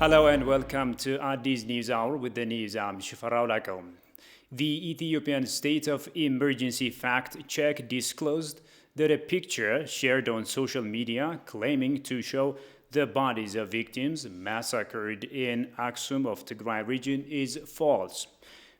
Hello and welcome to Addis News Hour with the news. I'm Shifarao Lako. The Ethiopian state of emergency fact check disclosed that a picture shared on social media claiming to show the bodies of victims massacred in Aksum of Tigray region is false.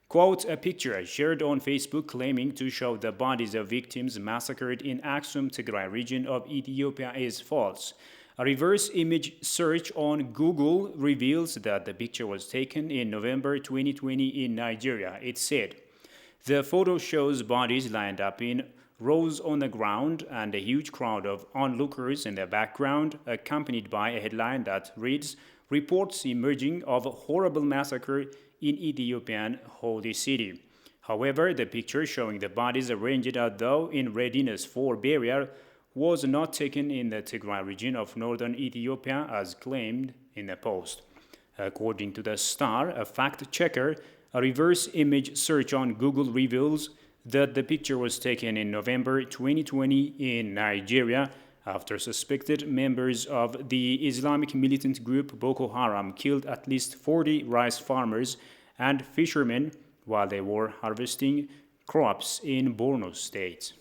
Quote, a picture shared on Facebook claiming to show the bodies of victims massacred in Aksum, Tigray region of Ethiopia is false. A reverse image search on Google reveals that the picture was taken in November 2020 in Nigeria. It said, the photo shows bodies lined up in rows on the ground and a huge crowd of onlookers in the background, accompanied by a headline that reads, reports emerging of a horrible massacre in Ethiopian holy city. However, the picture showing the bodies arranged as though in readiness for burial was not taken in the Tigray region of northern Ethiopia as claimed in the post. According to the Star, a fact-checker, a reverse image search on Google reveals that the picture was taken in November 2020 in Nigeria after suspected members of the Islamic militant group Boko Haram killed at least 40 rice farmers and fishermen while they were harvesting crops in Borno state.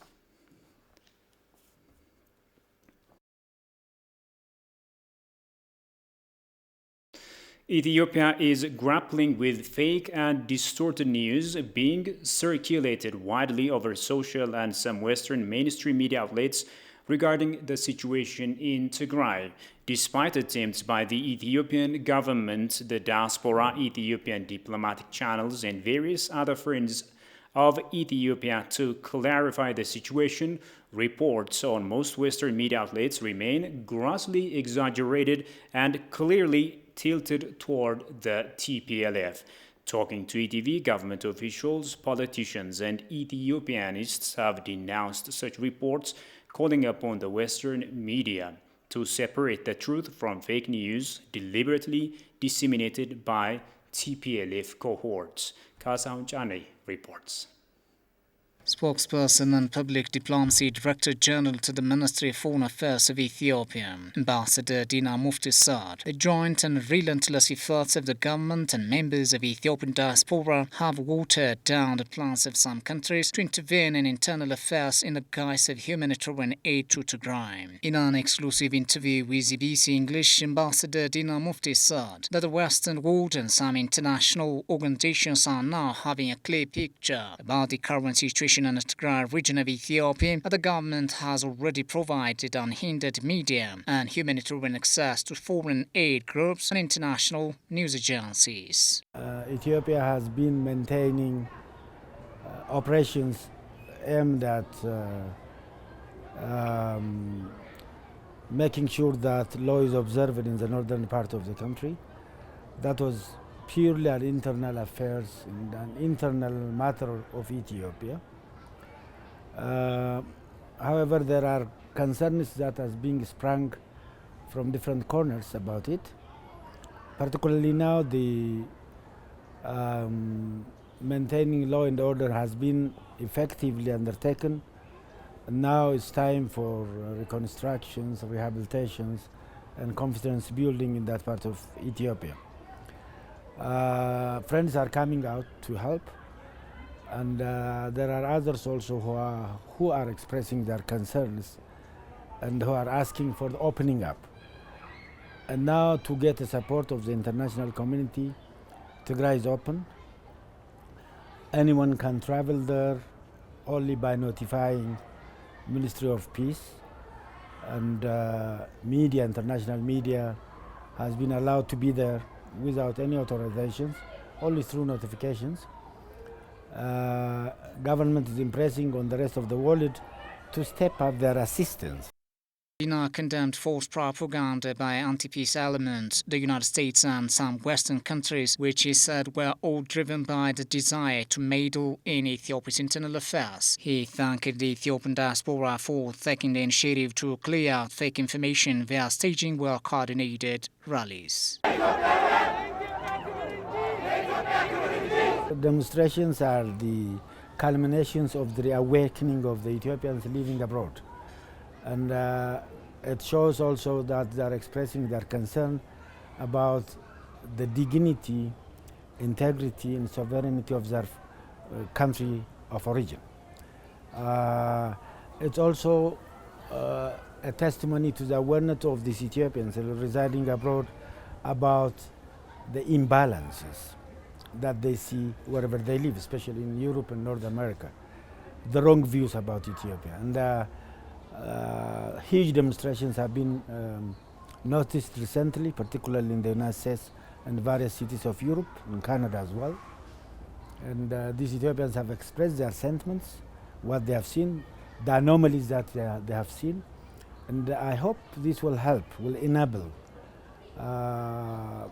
Ethiopia is grappling with fake and distorted news being circulated widely over social and some Western mainstream media outlets regarding the situation in Tigray. Despite attempts by the Ethiopian government, the diaspora, Ethiopian diplomatic channels, and various other friends of Ethiopia to clarify the situation, reports on most Western media outlets remain grossly exaggerated and clearly tilted toward the TPLF. Talking to ETV, government officials, politicians, and Ethiopianists have denounced such reports, calling upon the Western media to separate the truth from fake news deliberately disseminated by TPLF cohorts. Kasaun Chane reports. Spokesperson and Public Diplomacy Director General to the Ministry of Foreign Affairs of Ethiopia, Ambassador Dina Mufti said, the joint and relentless efforts of the government and members of Ethiopian diaspora have watered down the plans of some countries to intervene in internal affairs in the guise of humanitarian aid to Tigray. In an exclusive interview with BBC English, Ambassador Dina Mufti said that the Western world and some international organizations are now having a clear picture about the current situation in the Tigray region of Ethiopia, but the government has already provided unhindered media and humanitarian access to foreign aid groups and international news agencies. Ethiopia has been maintaining operations aimed at making sure that law is observed in the northern part of the country. That was purely an internal affairs and an internal matter of Ethiopia. However, there are concerns that has been sprung from different corners about it. Particularly now, the maintaining law and order has been effectively undertaken. Now it's time for reconstructions, rehabilitations, and confidence building in that part of Ethiopia. Friends are coming out to help. And there are others also who are expressing their concerns and who are asking for the opening up. And now, to get the support of the international community, Tigray is open. Anyone can travel there only by notifying Ministry of Peace, and media, international media, has been allowed to be there without any authorizations, only through notifications. Government is impressing on the rest of the world to step up their assistance. Dina condemned false propaganda by anti-peace elements, the United States and some Western countries, which he said were all driven by the desire to meddle in Ethiopia's internal affairs. He thanked the Ethiopian diaspora for taking the initiative to clear out fake information via staging well-coordinated rallies. Demonstrations are the culminations of the awakening of the Ethiopians living abroad. And it shows also that they are expressing their concern about the dignity, integrity, and sovereignty of their country of origin. It's also a testimony to the awareness of these Ethiopians residing abroad about the imbalances that they see wherever they live, especially in Europe and North America, the wrong views about Ethiopia. And huge demonstrations have been noticed recently, particularly in the United States and various cities of Europe, and Canada as well. And these Ethiopians have expressed their sentiments, what they have seen, the anomalies that they have seen. And I hope this will help, will enable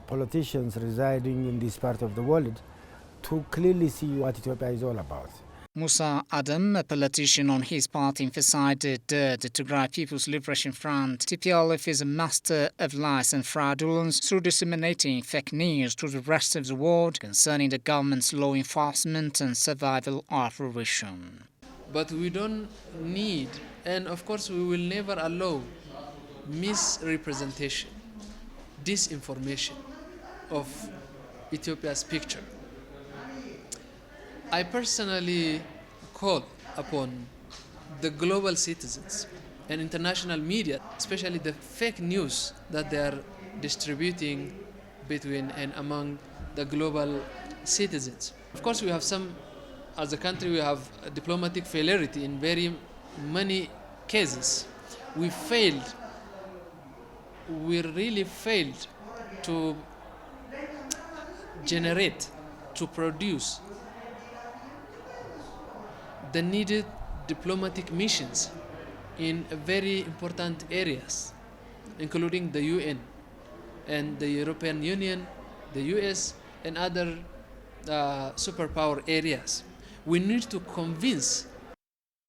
politicians residing in this part of the world to clearly see what Ethiopia is all about. Musa Adam, a politician on his part, emphasized that the Tigray People's Liberation Front, TPLF, is a master of lies and fraudulence through disseminating fake news to the rest of the world concerning the government's law enforcement and survival operation. But we don't need, and of course we will never allow, misrepresentation, disinformation of Ethiopia's picture. I personally call upon the global citizens and international media, especially the fake news that they are distributing between and among the global citizens. Of course, we have as a country, we have a diplomatic failure in very many cases. We really failed to generate, to produce the needed diplomatic missions in very important areas, including the UN and the European Union, the US, and other superpower areas. We need to convince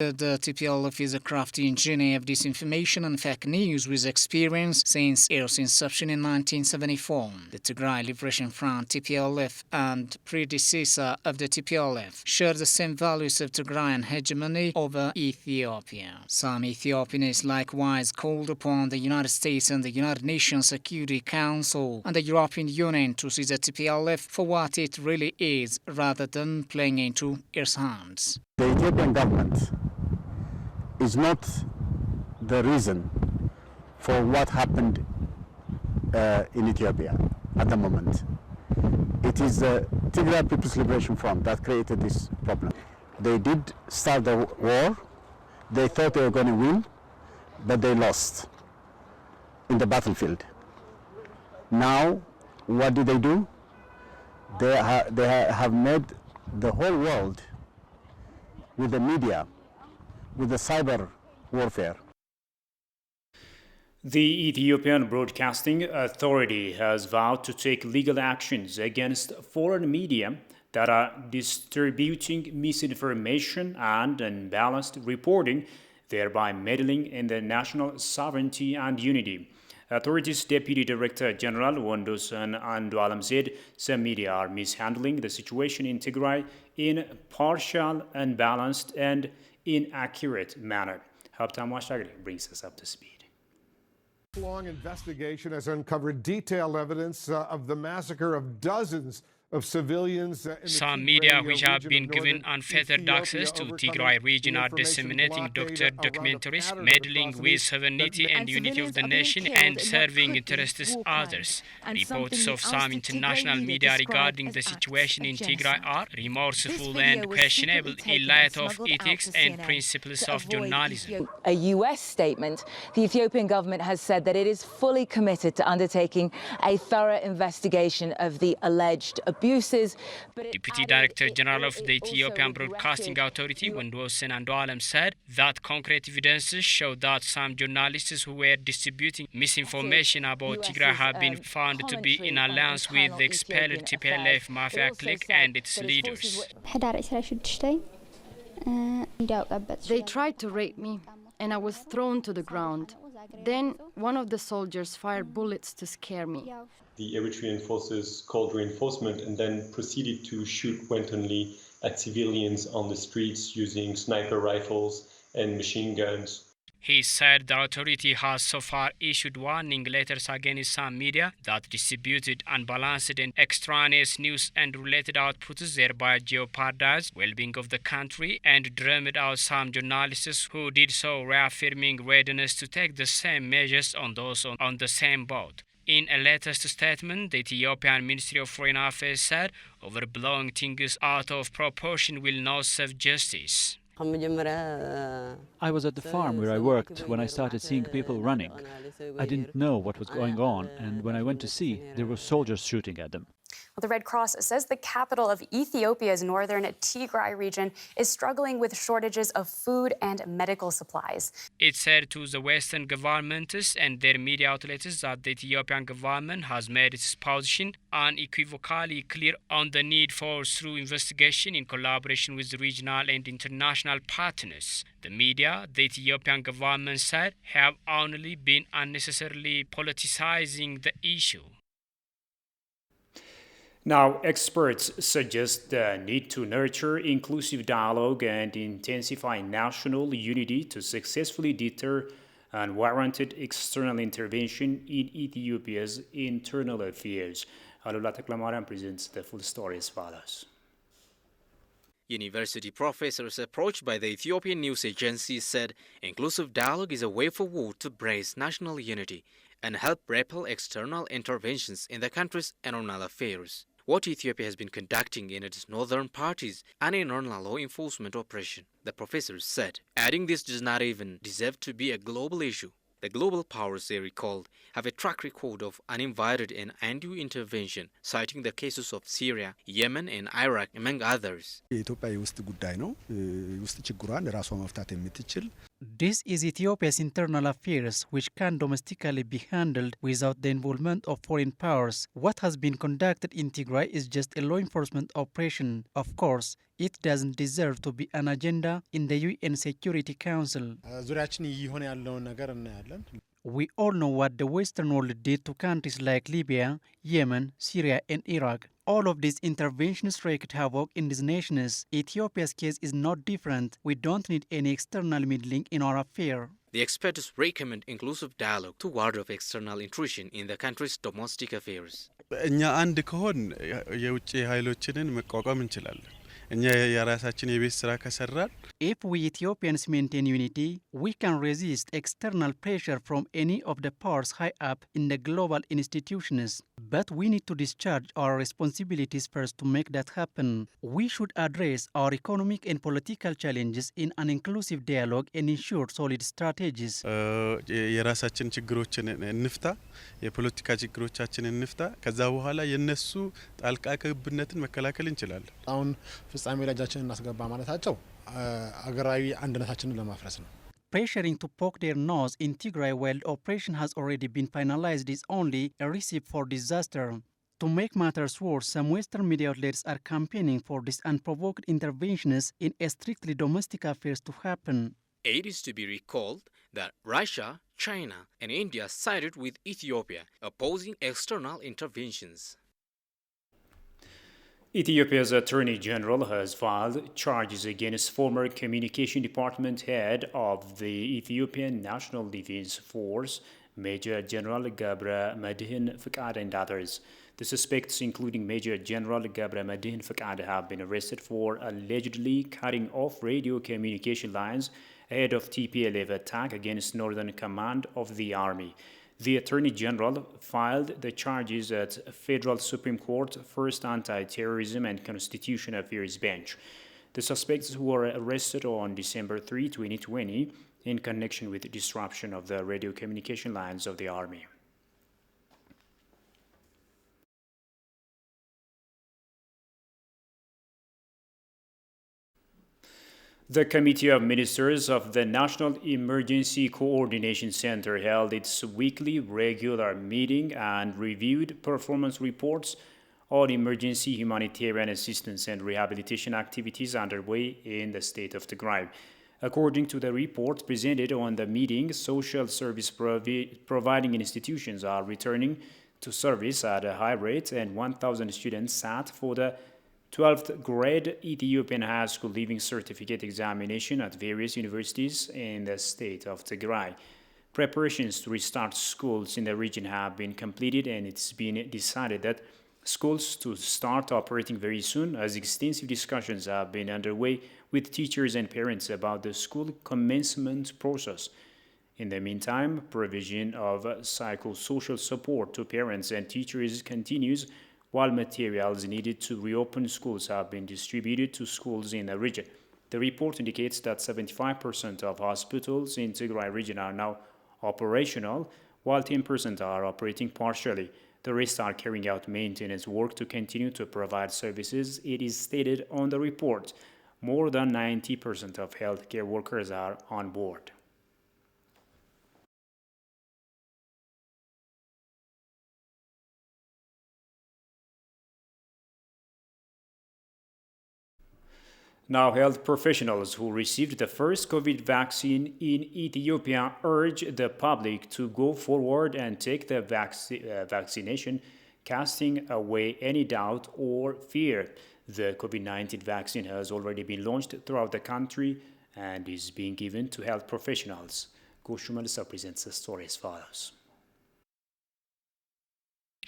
The TPLF is a crafty engineer of disinformation and fake news with experience since its inception in 1974. The Tigray Liberation Front, TPLF, and predecessor of the TPLF share the same values of Tigrayan hegemony over Ethiopia. Some Ethiopians likewise called upon the United States and the United Nations Security Council and the European Union to see the TPLF for what it really is rather than playing into its hands. The Ethiopian government is not the reason for what happened in Ethiopia at the moment. It is the Tigray People's Liberation Front that created this problem. They did start the war. They thought they were going to win, but they lost in the battlefield. Now, what do? They have made the whole world, with the media, with the cyber warfare. The Ethiopian Broadcasting Authority has vowed to take legal actions against foreign media that are distributing misinformation and unbalanced reporting, thereby meddling in the national sovereignty and unity. Authorities Deputy Director General Wondosan Andualam said some media are mishandling the situation in Tigray in partial, unbalanced, and inaccurate manner. Habtam Washagri brings us up to speed. A long investigation has uncovered detailed evidence of the massacre of dozens of civilians. Some media which have been given unfettered access to Tigray region are disseminating doctored documentaries, meddling with sovereignty and unity of the nation and serving interests of others. Reports of some international media regarding the situation in Tigray are remorseful and questionable in light of ethics and principles of journalism. A US statement, the Ethiopian government has said that it is fully committed to undertaking a thorough investigation of the alleged abuses. Deputy Director General of the Ethiopian Broadcasting Authority, Wondosan Andualam, said that concrete evidences show that some journalists who were distributing misinformation about Tigray have been found to be in alliance with the expelled TPLF mafia clique and its leaders. They tried to rape me, and I was thrown to the ground. Then one of the soldiers fired bullets to scare me. The Eritrean forces called reinforcement and then proceeded to shoot wantonly at civilians on the streets using sniper rifles and machine guns. He said the authority has so far issued warning letters against some media that distributed unbalanced and extraneous news and related outputs, thereby jeopardized well-being of the country, and drummed out some journalists who did so, reaffirming readiness to take the same measures on those on the same boat. In a latest statement, the Ethiopian Ministry of Foreign Affairs said overblowing things out of proportion will not serve justice. I was at the farm where I worked when I started seeing people running. I didn't know what was going on, and when I went to see, there were soldiers shooting at them. Well, the Red Cross says the capital of Ethiopia's northern Tigray region is struggling with shortages of food and medical supplies. It said to the Western governments and their media outlets that the Ethiopian government has made its position unequivocally clear on the need for thorough investigation in collaboration with regional and international partners. The media, the Ethiopian government said, have only been unnecessarily politicizing the issue. Now, experts suggest the need to nurture inclusive dialogue and intensify national unity to successfully deter unwarranted external intervention in Ethiopia's internal affairs. Alula Taklamariam presents the full story as follows. University professors approached by the Ethiopian news agency said inclusive dialogue is a way forward to brace national unity and help repel external interventions in the country's internal affairs. What Ethiopia has been conducting in its northern part is an internal law enforcement operation, the professors said, adding this does not even deserve to be a global issue. The global powers, they recalled, have a track record of uninvited and undue intervention, citing the cases of Syria, Yemen, and Iraq, among others. This is Ethiopia's internal affairs, which can domestically be handled without the involvement of foreign powers. What has been conducted in Tigray is just a law enforcement operation. Of course, it doesn't deserve to be an agenda in the UN Security Council. We all know what the Western world did to countries like Libya, Yemen, Syria, and Iraq. All of these interventions wreaked havoc in these nations. Ethiopia's case is not different. We don't need any external meddling in our affair. The experts recommend inclusive dialogue to ward off external intrusion in the country's domestic affairs. If we Ethiopians maintain unity, we can resist external pressure from any of the powers high up in the global institutions. But we need to discharge our responsibilities first to make that happen. We should address our economic and political challenges in an inclusive dialogue and ensure solid strategies. Pressuring to poke their nose in Tigray while the operation has already been finalized is only a recipe for disaster. To make matters worse, some Western media outlets are campaigning for these unprovoked interventions in strictly domestic affairs to happen. It is to be recalled that Russia, China, and India sided with Ethiopia, opposing external interventions. Ethiopia's Attorney General has filed charges against former Communication Department head of the Ethiopian National Defense Force, Major General Gabra Madihin Fekade, and others. The suspects, including Major General Gabra Madihin Fekade, have been arrested for allegedly cutting off radio communication lines ahead of TPLF attack against Northern Command of the Army. The Attorney General filed the charges at Federal Supreme Court First Anti-Terrorism and Constitutional Affairs Bench. The suspects who were arrested on December 3, 2020, in connection with the disruption of the radio communication lines of the Army. The Committee of Ministers of the National Emergency Coordination Center held its weekly regular meeting and reviewed performance reports on emergency humanitarian assistance and rehabilitation activities underway in the state of Tigray. According to the report presented on the meeting, social service providing institutions are returning to service at a high rate, and 1,000 students sat for the 12th grade Ethiopian high school leaving certificate examination at various universities in the state of Tigray. Preparations to restart schools in the region have been completed, and it's been decided that schools to start operating very soon, as extensive discussions have been underway with teachers and parents about the school commencement process. In the meantime, provision of psychosocial support to parents and teachers continues, while materials needed to reopen schools have been distributed to schools in the region. The report indicates that 75% of hospitals in Tigray region are now operational, while 10% are operating partially. The rest are carrying out maintenance work to continue to provide services. It is stated on the report. More than 90% of healthcare workers are on board. Now, health professionals who received the first COVID vaccine in Ethiopia urge the public to go forward and take the vaccination, casting away any doubt or fear. The COVID-19 vaccine has already been launched throughout the country and is being given to health professionals. Goshu Melissa presents the story as follows.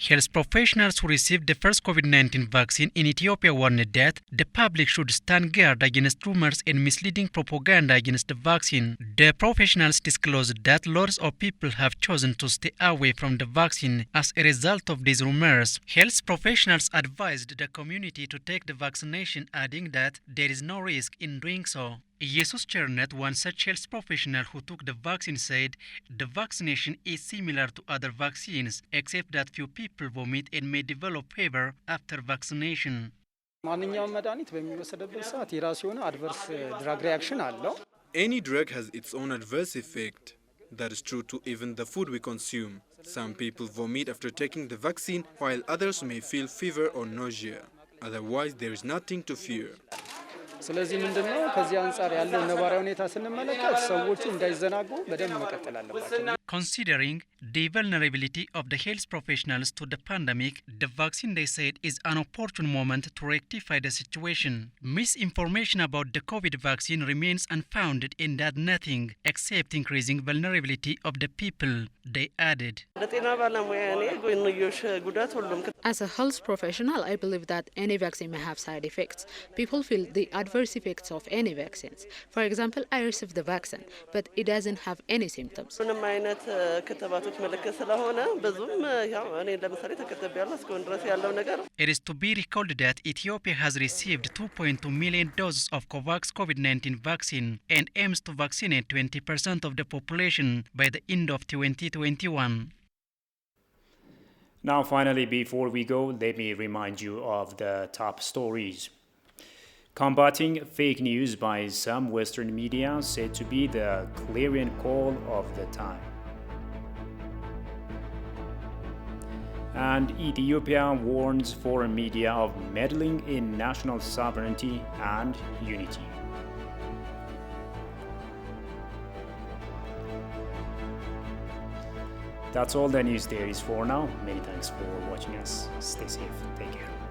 Health professionals who received the first COVID-19 vaccine in Ethiopia warned that the public should stand guard against rumors and misleading propaganda against the vaccine. The professionals disclosed that lots of people have chosen to stay away from the vaccine as a result of these rumors. Health professionals advised the community to take the vaccination, adding that there is no risk in doing so. Jesus Chernet, one such health professional who took the vaccine, said the vaccination is similar to other vaccines, except that few people vomit and may develop fever after vaccination. Any drug has its own adverse effect. That is true to even the food we consume. Some people vomit after taking the vaccine, while others may feel fever or nausea. Otherwise, there is nothing to fear. ስለዚህ ምንድነው ከዚህ አንፃር ያለው ነባራዊ ሁኔታ ስንመለከት ሰዎቹ እንዳይዘናጉ በደንብ መቀጠል አለባቸው። Considering the vulnerability of the health professionals to the pandemic, the vaccine, they said, is an opportune moment to rectify the situation. Misinformation about the COVID vaccine remains unfounded in that nothing except increasing vulnerability of the people, they added. As a health professional, I believe that any vaccine may have side effects. People feel the adverse effects of any vaccines. For example, I received the vaccine, but it doesn't have any symptoms. It is to be recalled that Ethiopia has received 2.2 million doses of COVAX COVID-19 vaccine and aims to vaccinate 20% of the population by the end of 2021. Now, finally, before we go, let me remind you of the top stories. Combating fake news by some Western media said to be the clarion call of the time. And Ethiopia warns foreign media of meddling in national sovereignty and unity. That's all the news there is for now. Many thanks for watching us. Stay safe. Take care.